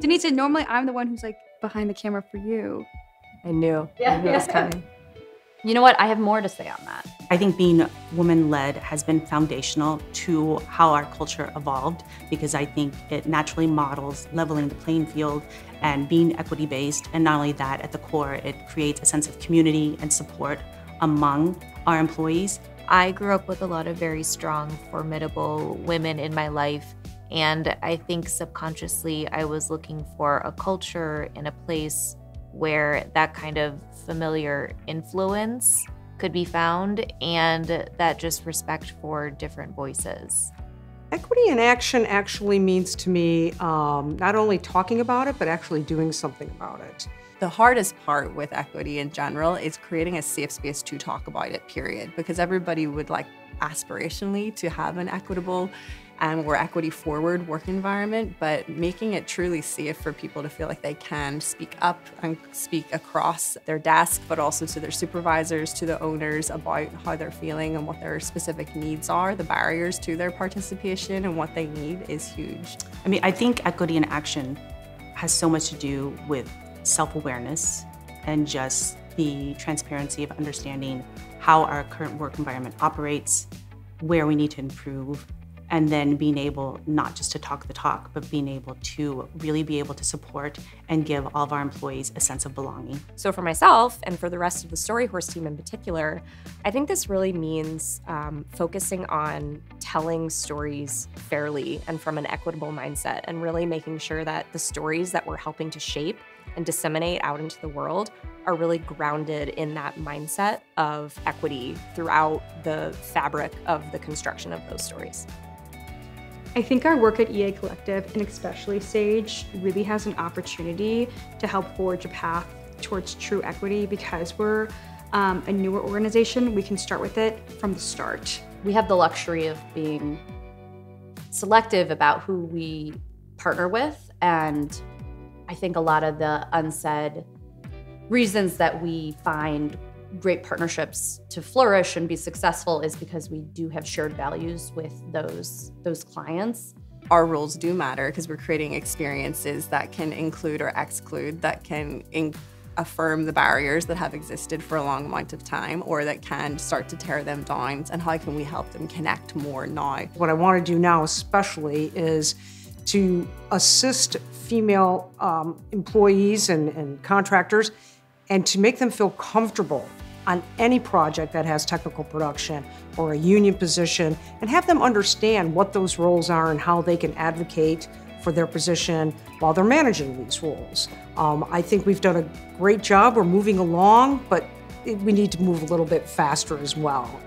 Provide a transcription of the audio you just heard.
Denise said, normally I'm the one who's like behind the camera for you. I knew it was coming. You know what? I have more to say on that. I think being woman-led has been foundational to how our culture evolved because I think it naturally models leveling the playing field and being equity-based. And not only that, at the core, it creates a sense of community and support among our employees. I grew up with a lot of very strong, formidable women in my life. And I think subconsciously I was looking for a culture and a place where that kind of familiar influence could be found and that just respect for different voices. Equity in action actually means to me not only talking about it, but actually doing something about it. The hardest part with equity in general is creating a safe space to talk about it, period. Because everybody would like aspirationally to have an equitable and more equity forward work environment, but making it truly safe for people to feel like they can speak up and speak across their desk, but also to their supervisors, to the owners about how they're feeling and what their specific needs are. The barriers to their participation and what they need is huge. I mean, I think equity in action has so much to do with self-awareness and just the transparency of understanding how our current work environment operates, where we need to improve, and then being able not just to talk the talk, but being able to really be able to support and give all of our employees a sense of belonging. So for myself and for the rest of the Storyhorse team in particular, I think this really means focusing on telling stories fairly and from an equitable mindset, and really making sure that the stories that we're helping to shape and disseminate out into the world are really grounded in that mindset of equity throughout the fabric of the construction of those stories. I think our work at EA Collective, and especially Sage, really has an opportunity to help forge a path towards true equity because we're a newer organization. We can start with it from the start. We have the luxury of being selective about who we partner with, and I think a lot of the unsaid reasons that we find great partnerships to flourish and be successful is because we do have shared values with those clients. Our roles do matter because we're creating experiences that can include or exclude, that can affirm the barriers that have existed for a long amount of time, or that can start to tear them down, and how can we help them connect more now. What I want to do now especially is to assist female employees and contractors and to make them feel comfortable on any project that has technical production or a union position, and have them understand what those roles are and how they can advocate for their position while they're managing these roles. I think we've done a great job. We're moving along, but we need to move a little bit faster as well.